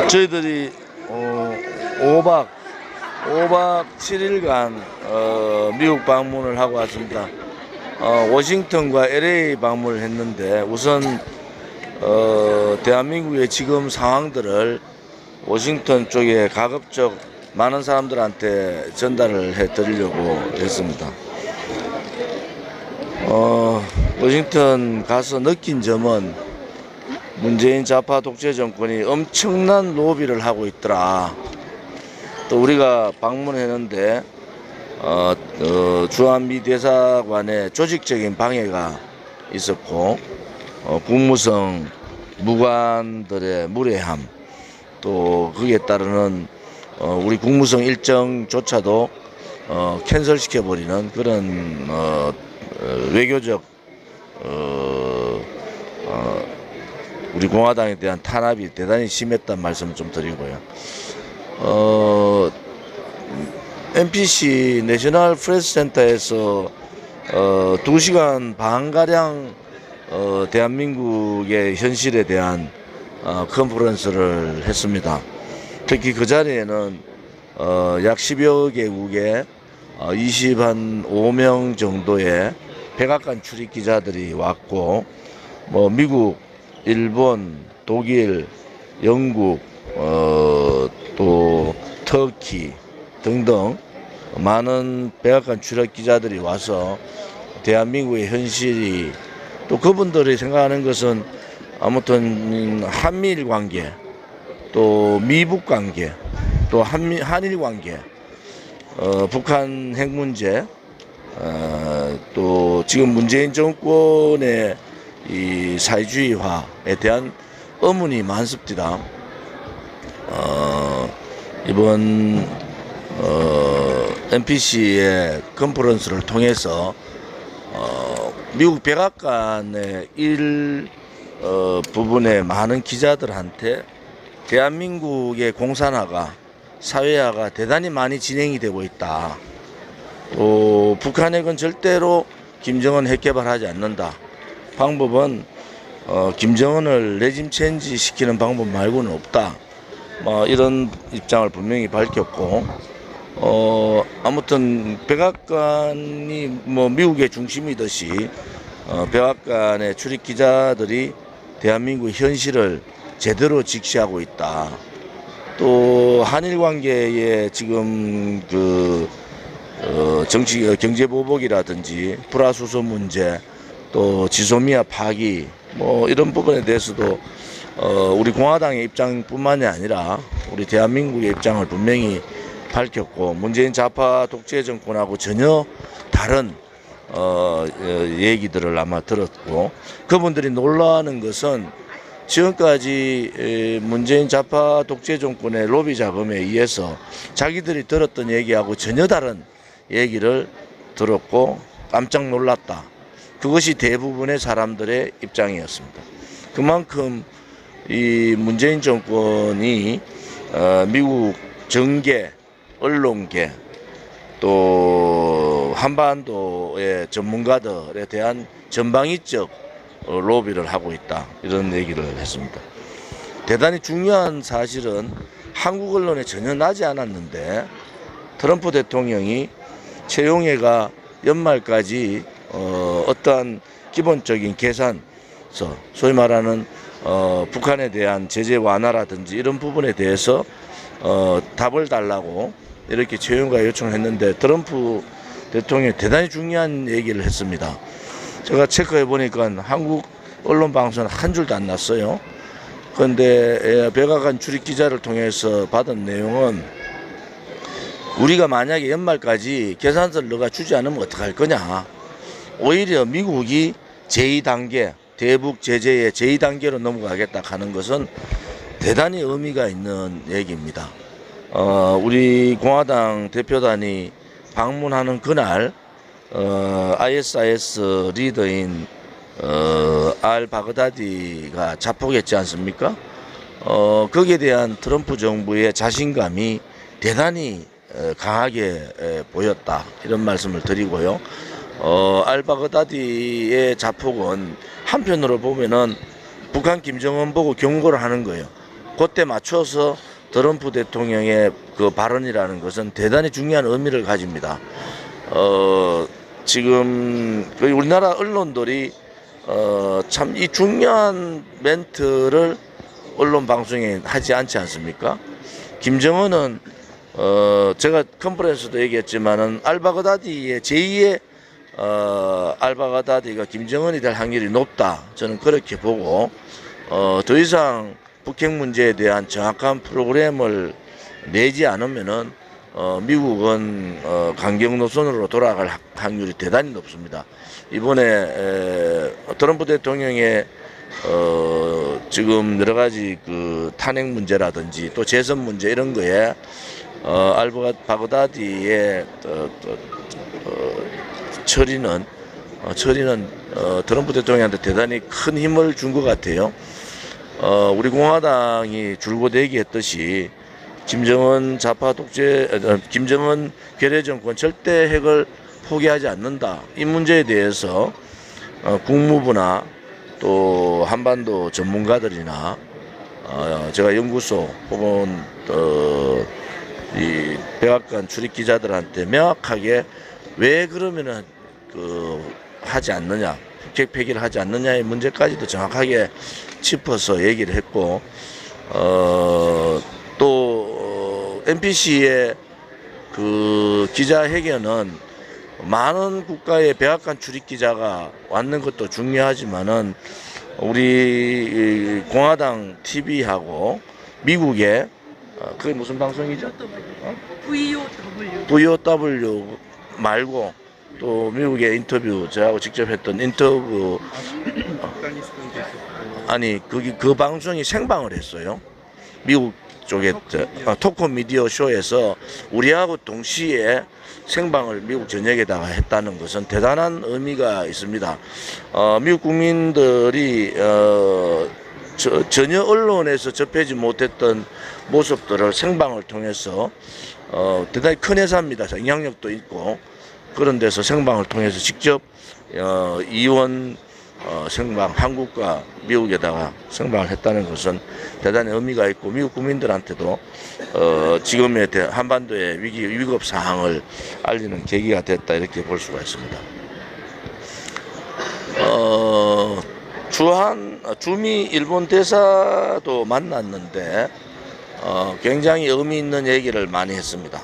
저희들이 5박 7일간 미국 방문을 하고 왔습니다. 워싱턴과 LA 방문을 했는데 우선 대한민국의 지금 상황들을 워싱턴 쪽에 가급적 많은 사람들한테 전달을 해 드리려고 했습니다. 워싱턴 가서 느낀 점은 문재인 좌파 독재 정권이 엄청난 로비를 하고 있더라. 또 우리가 방문했는데 주한미 대사관의 조직적인 방해가 있었고 국무성 무관들의 무례함, 또 거기에 따르는 우리 국무성 일정조차도 캔슬시켜 버리는 그런 외교적 우리 공화당에 대한 탄압이 대단히 심했다는 말씀을 좀 드리고요. NPC 내셔널 프레스 센터에서 2시간 반가량 대한민국의 현실에 대한 컨퍼런스를 했습니다. 특히 그 자리에는 약 10여 개국의 25명 정도의 백악관 출입 기자들이 왔고, 미국, 일본, 독일, 영국, 또 터키 등등 많은 백악관 출입 기자들이 와서 대한민국의 현실이, 또 그분들이 생각하는 것은 아무튼 한미일 관계, 또 미북 관계, 또 한일 관계, 북한 핵 문제, 또 지금 문재인 정권의 이 사회주의화에 대한 의문이 많습니다. 이번 NPC의 컨퍼런스를 통해서 미국 백악관의 부분의 많은 기자들한테 대한민국의 공산화가, 사회화가 대단히 많이 진행이 되고 있다. 또 북한핵은 절대로 김정은 핵 개발하지 않는다. 방법은 김정은을 레짐 체인지 시키는 방법 말고는 없다. 이런 입장을 분명히 밝혔고, 아무튼 백악관이 미국의 중심이듯이 백악관의 출입 기자들이 대한민국의 현실을 제대로 직시하고 있다. 또 한일 관계에 지금 경제 보복이라든지 불화수소 문제, 또 지소미아 파기, 이런 부분에 대해서도 우리 공화당의 입장뿐만이 아니라 우리 대한민국의 입장을 분명히 밝혔고, 문재인 좌파 독재 정권하고 전혀 다른 얘기들을 아마 들었고, 그분들이 놀라는 것은 지금까지 문재인 좌파 독재 정권의 로비 자금에 의해서 자기들이 들었던 얘기하고 전혀 다른 얘기를 들었고 깜짝 놀랐다. 그것이 대부분의 사람들의 입장이었습니다. 그만큼 이 문재인 정권이 미국 정계, 언론계, 또 한반도의 전문가들에 대한 전방위적 로비를 하고 있다, 이런 얘기를 했습니다. 대단히 중요한 사실은 한국 언론에 전혀 나지 않았는데 트럼프 대통령이 최용해가 연말까지 어떠한 기본적인 계산서, 소위 말하는 북한에 대한 제재 완화라든지 이런 부분에 대해서 답을 달라고 이렇게 최용해가 요청을 했는데, 트럼프 대통령이 대단히 중요한 얘기를 했습니다. 제가 체크해 보니까 한국 언론 방송은 한 줄도 안 났어요. 그런데 백악관 출입 기자를 통해서 받은 내용은, 우리가 만약에 연말까지 계산서를 너가 주지 않으면 어떡할 거냐, 오히려 미국이 제2단계 대북 제재의 제2단계로 넘어가겠다 하는 것은 대단히 의미가 있는 얘기입니다. 우리 공화당 대표단이 방문하는 그날 ISIS 리더인 바그다디가 자폭했지 않습니까? 거기에 대한 트럼프 정부의 자신감이 대단히 강하게 보였다, 이런 말씀을 드리고요. 바그다디의 자폭은 한편으로 보면은 북한 김정은 보고 경고를 하는 거예요. 그때 맞춰서 트럼프 대통령의 그 발언이라는 것은 대단히 중요한 의미를 가집니다. 지금 우리나라 언론들이 참 이 중요한 멘트를 언론 방송에 하지 않지 않습니까? 김정은은 제가 컨퍼런스도 얘기했지만은 알바그다디의 제2의 알바그다디가 김정은이 될 확률이 높다. 저는 그렇게 보고 더 이상 북핵 문제에 대한 정확한 프로그램을 내지 않으면은 미국은 강경 노선으로 돌아갈 확률이 대단히 높습니다. 이번에 트럼프 대통령의 지금 여러 가지 그 탄핵 문제라든지 또 재선 문제 이런 거에 알바그다디의 처리는 트럼프 대통령한테 대단히 큰 힘을 준 것 같아요. 우리 공화당이 줄곧 얘기했듯이 김정은 좌파 독재, 김정은 괴뢰 정권 절대 핵을 포기하지 않는다. 이 문제에 대해서 국무부나 또 한반도 전문가들이나 제가 연구소 혹은 이 백악관 출입 기자들한테 명확하게 왜 그러면은 하지 않느냐, 북핵 폐기를 하지 않느냐의 문제까지도 정확하게 짚어서 얘기를 했고, 또 NBC의 그 기자회견은 많은 국가의 백악관 출입 기자가 왔는 것도 중요하지만은 우리 공화당 TV하고 미국의 그게 무슨 방송이죠? VOW 말고 또 미국의 인터뷰 저하고 직접 했던 인터뷰 아니 그 방송이 생방을 했어요. 미국 쪽에 토크 미디어 쇼에서 우리하고 동시에 생방을 미국 전역에다가 했다는 것은 대단한 의미가 있습니다. 미국 국민들이 전혀 언론에서 접하지 못했던 모습들을 생방을 통해서 대단히 큰 회사입니다. 영향력도 있고 그런 데서 생방을 통해서 직접 이원 생방 한국과 미국에다가 생방을 했다는 것은 대단히 의미가 있고 미국 국민들한테도 지금의 한반도의 위급 상황을 알리는 계기가 됐다 이렇게 볼 수가 있습니다. 주미 일본 대사도 만났는데 굉장히 의미 있는 얘기를 많이 했습니다.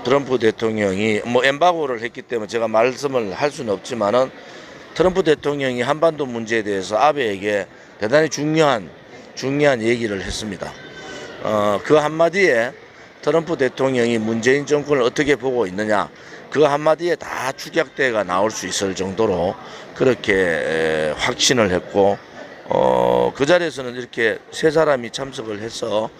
트럼프 대통령이 엠바고를 했기 때문에 제가 말씀을 할 수는 없지만은 트럼프 대통령이 한반도 문제에 대해서 아베에게 대단히 중요한 얘기를 했습니다. 그 한마디에 트럼프 대통령이 문재인 정권을 어떻게 보고 있느냐 그 한마디에 다 축약대가 나올 수 있을 정도로 그렇게 확신을 했고 그 자리에서는 이렇게 세 사람이 참석을 해서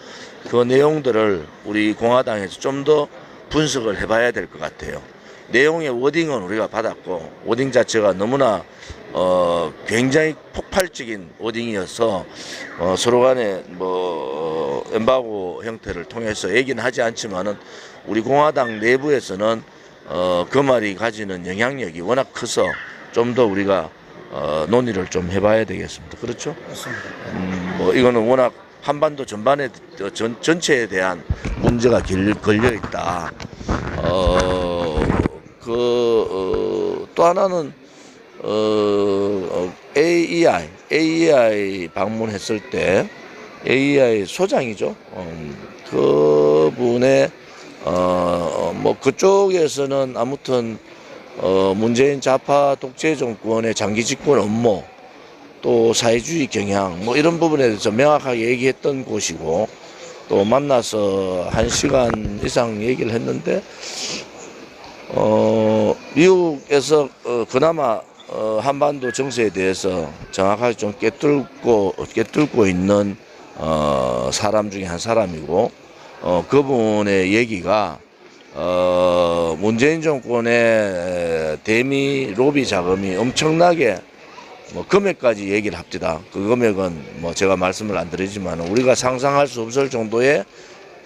그 내용들을 우리 공화당에서 좀 더 분석을 해봐야 될 것 같아요. 내용의 워딩은 우리가 받았고 워딩 자체가 너무나 굉장히 폭발적인 워딩이어서 서로 간에 엠바고 형태를 통해서 얘기는 하지 않지만은 우리 공화당 내부에서는 그 말이 가지는 영향력이 워낙 커서 좀 더 우리가 논의를 좀 해봐야 되겠습니다. 그렇죠? 맞습니다. 이거는 워낙 한반도 전반에 전체에 대한 문제가 걸려 있다. 또 하나는 AEI 방문했을 때 AEI 소장이죠. 그분의 그쪽에서는 아무튼 문재인 좌파 독재 정권의 장기 집권 업무 또 사회주의 경향 이런 부분에 대해서 명확하게 얘기했던 곳이고 또 만나서 1시간 이상 얘기를 했는데 미국에서 그나마 한반도 정세에 대해서 정확하게 좀 꿰뚫고 있는 사람 중에 한 사람이고 그분의 얘기가 문재인 정권의 대미 로비 자금이 엄청나게 금액까지 얘기를 합니다. 그 금액은 제가 말씀을 안 드리지만 우리가 상상할 수 없을 정도의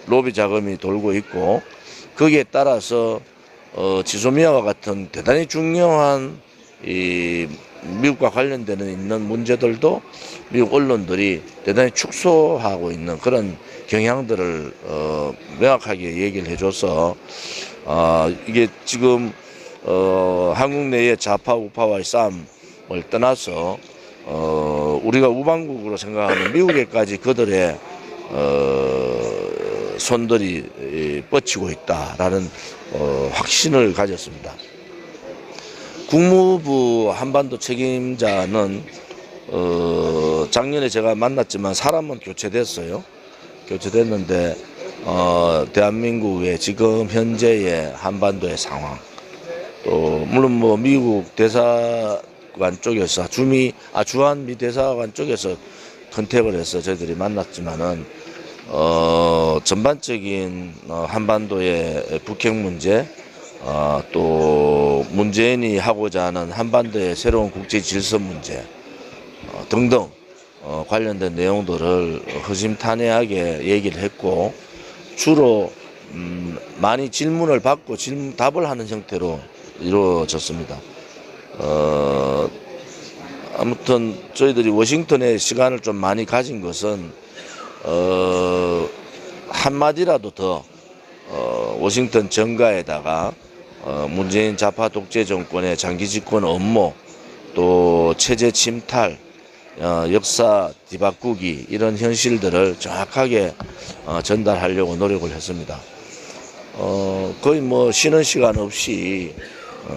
로비 자금이 돌고 있고 거기에 따라서 지소미아와 같은 대단히 중요한 이 미국과 관련되는 있는 문제들도 미국 언론들이 대단히 축소하고 있는 그런 경향들을 명확하게 얘기를 해줘서 이게 지금 한국 내의 좌파 우파와의 싸움을 떠나서 우리가 우방국으로 생각하는 미국에까지 그들의 손들이 뻗치고 있다라는 확신을 가졌습니다. 국무부 한반도 책임자는 작년에 제가 만났지만 사람은 교체됐어요. 교체됐는데 대한민국의 지금 현재의 한반도의 상황, 또 물론 뭐 미국 대사관 쪽에서 주한미 대사관 쪽에서 컨택을 해서 저희들이 만났지만은 전반적인 한반도의 북핵 문제, 또 문재인이 하고자 하는 한반도의 새로운 국제 질서 문제 등등 관련된 내용들을 허심탄회하게 얘기를 했고, 주로 많이 질문을 받고 답을 하는 형태로 이루어졌습니다. 아무튼 저희들이 워싱턴에 시간을 좀 많이 가진 것은 한마디라도 더 워싱턴 정가에다가 문재인 좌파 독재 정권의 장기 집권 업무, 또 체제 침탈, 역사 뒤바꾸기, 이런 현실들을 정확하게 전달하려고 노력을 했습니다. 거의 뭐 쉬는 시간 없이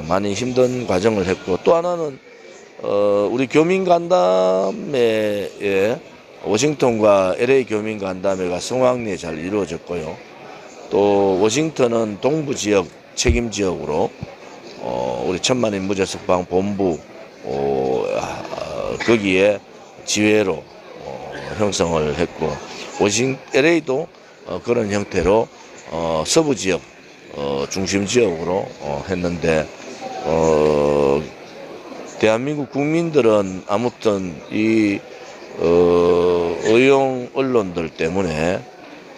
많이 힘든 과정을 했고, 또 하나는 우리 교민 간담회에 워싱턴과 LA 교민 간담회가 성황리에 잘 이루어졌고요. 또 워싱턴은 동부 지역 책임 지역으로 우리 천만인 무죄석방 본부 거기에 지회로 형성을 했고, LA도 그런 형태로 서부 지역 중심 지역으로 했는데, 대한민국 국민들은 아무튼 이 의용 언론들 때문에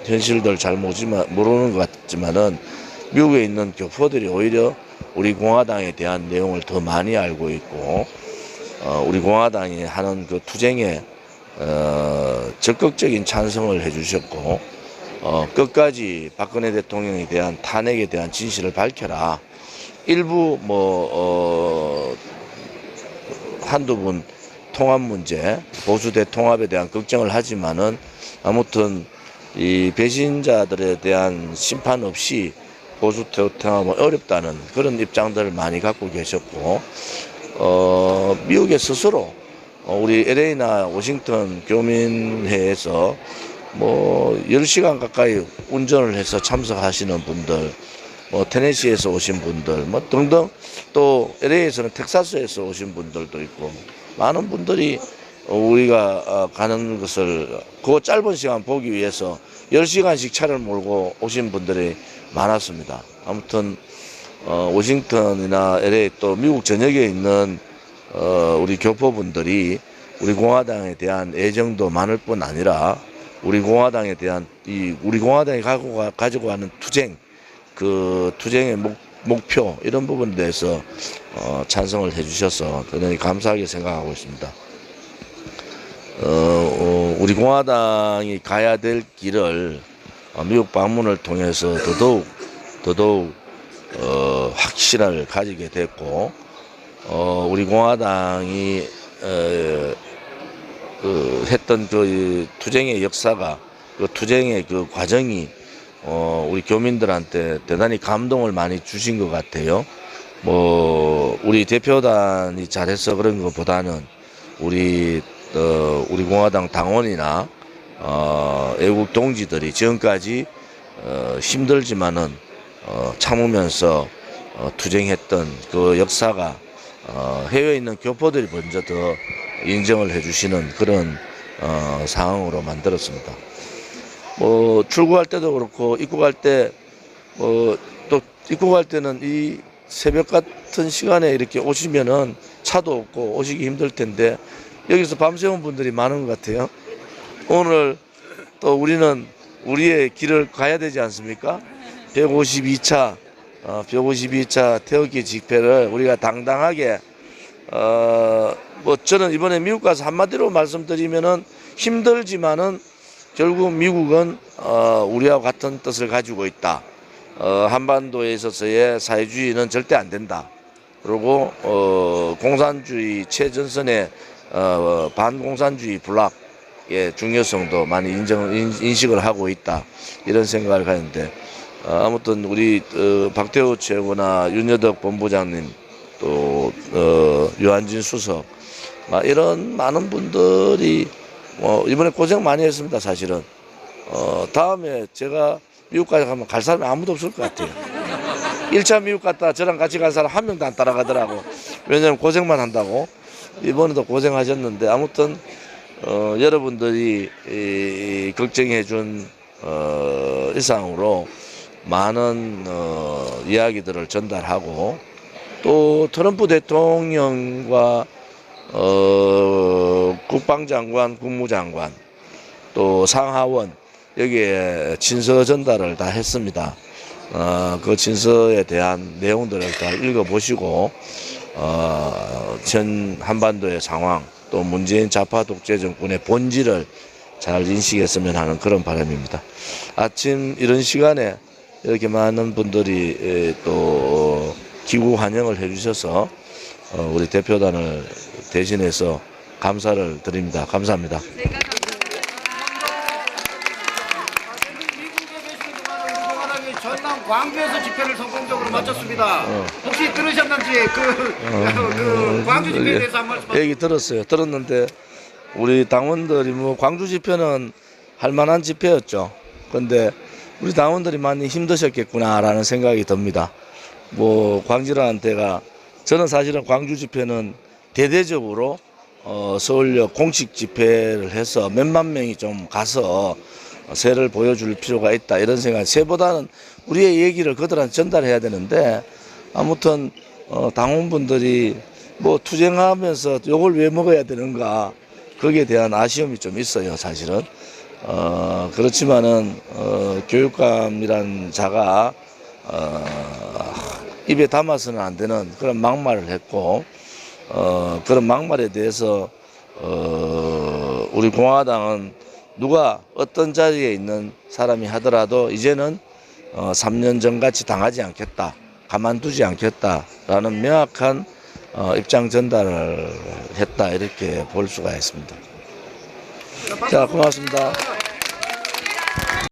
현실들 잘 모르는 것 같지만은 미국에 있는 교포들이 오히려 우리 공화당에 대한 내용을 더 많이 알고 있고, 우리 공화당이 하는 그 투쟁에 적극적인 찬성을 해주셨고, 끝까지 박근혜 대통령에 대한 탄핵에 대한 진실을 밝혀라. 일부 한두 분 통합 문제, 보수 대통합에 대한 걱정을 하지만은 아무튼 이 배신자들에 대한 심판 없이 보수 대통합은 어렵다는 그런 입장들을 많이 갖고 계셨고, 미국에 스스로 우리 LA나 워싱턴 교민회에서 뭐 10시간 가까이 운전을 해서 참석하시는 분들, 테네시에서 오신 분들, 등등, 또 LA에서는 텍사스에서 오신 분들도 있고, 많은 분들이 우리가 가는 것을 그 짧은 시간 보기 위해서 10시간씩 차를 몰고 오신 분들이 많았습니다. 아무튼 워싱턴이나 LA, 또 미국 전역에 있는 우리 교포분들이 우리 공화당에 대한 애정도 많을 뿐 아니라 우리 공화당에 대한 우리 공화당이 가지고 가는 투쟁, 그 투쟁의 목표, 이런 부분에 대해서 찬성을 해주셔서 대단히 감사하게 생각하고 있습니다. 우리 공화당이 가야 될 길을 미국 방문을 통해서 더더욱 확신을 가지게 됐고, 우리 공화당이 했던 그 투쟁의 역사가, 그 투쟁의 그 과정이 우리 교민들한테 대단히 감동을 많이 주신 것 같아요. 우리 대표단이 잘해서 그런 것보다는 우리 공화당 당원이나 애국 동지들이 지금까지 힘들지만은 참으면서 투쟁했던 그 역사가 해외에 있는 교포들이 먼저 더 인정을 해주시는 그런 상황으로 만들었습니다. 출국할 때도 그렇고 입국할 때 또 입국할 때는 이 새벽 같은 시간에 이렇게 오시면은 차도 없고 오시기 힘들 텐데 여기서 밤새운 분들이 많은 것 같아요. 오늘 또 우리는 우리의 길을 가야 되지 않습니까? 152차 태극기 집회를 우리가 당당하게 뭐 저는 이번에 미국 가서 한마디로 말씀드리면은 힘들지만은 결국 미국은 우리와 같은 뜻을 가지고 있다. 한반도에 있어서의 사회주의는 절대 안 된다. 그리고 공산주의 최전선의 반공산주의 블락의 중요성도 많이 인식을 하고 있다. 이런 생각을 하는데 아무튼 우리 박태호 최고나 윤여덕 본부장님 또 유한진 수석 이런 많은 분들이 이번에 고생 많이 했습니다. 사실은 다음에 제가 미국까지 가면 갈 사람이 아무도 없을 것 같아요. 1차 미국 갔다 저랑 같이 간 사람 한 명도 안 따라가더라고. 왜냐면 고생만 한다고. 이번에도 고생하셨는데 아무튼 여러분들이 걱정해 준 이상으로 많은 이야기들을 전달하고 또 트럼프 대통령과 국방장관, 국무장관 또 상하원 여기에 친서 전달을 다 했습니다. 그 친서에 대한 내용들을 다 읽어보시고 전 한반도의 상황 또 문재인 좌파 독재 정권의 본질을 잘 인식했으면 하는 그런 바람입니다. 아침 이런 시간에 이렇게 많은 분들이 또 기구 환영을 해주셔서 우리 대표단을 대신해서 감사를 드립니다. 감사합니다. 전남 광주에서 집회를 성공적으로 마쳤습니다. 혹시 들으셨는지 그 광주 집회에 대해서 한 말씀. 얘기 들었어요. 들었는데 우리 당원들이 뭐 광주 집회는 할 만한 집회였죠. 근데 우리 당원들이 많이 힘드셨겠구나라는 생각이 듭니다. 뭐 광주라는 데가 저는 사실은 광주 집회는 대대적으로 서울역 공식 집회를 해서 몇만 명이 좀 가서 세를 보여줄 필요가 있다 이런 생각. 세보다는 우리의 얘기를 그들한테 전달해야 되는데 아무튼 당원분들이 뭐 투쟁하면서 요걸 왜 먹어야 되는가 거기에 대한 아쉬움이 좀 있어요 사실은. 그렇지만은 교육감이란 자가 입에 담아서는 안 되는 그런 막말을 했고 그런 막말에 대해서 우리 공화당은 누가 어떤 자리에 있는 사람이 하더라도 이제는 3년 전같이 당하지 않겠다, 가만두지 않겠다라는 명확한 입장 전달을 했다 이렇게 볼 수가 있습니다. 자, 고맙습니다.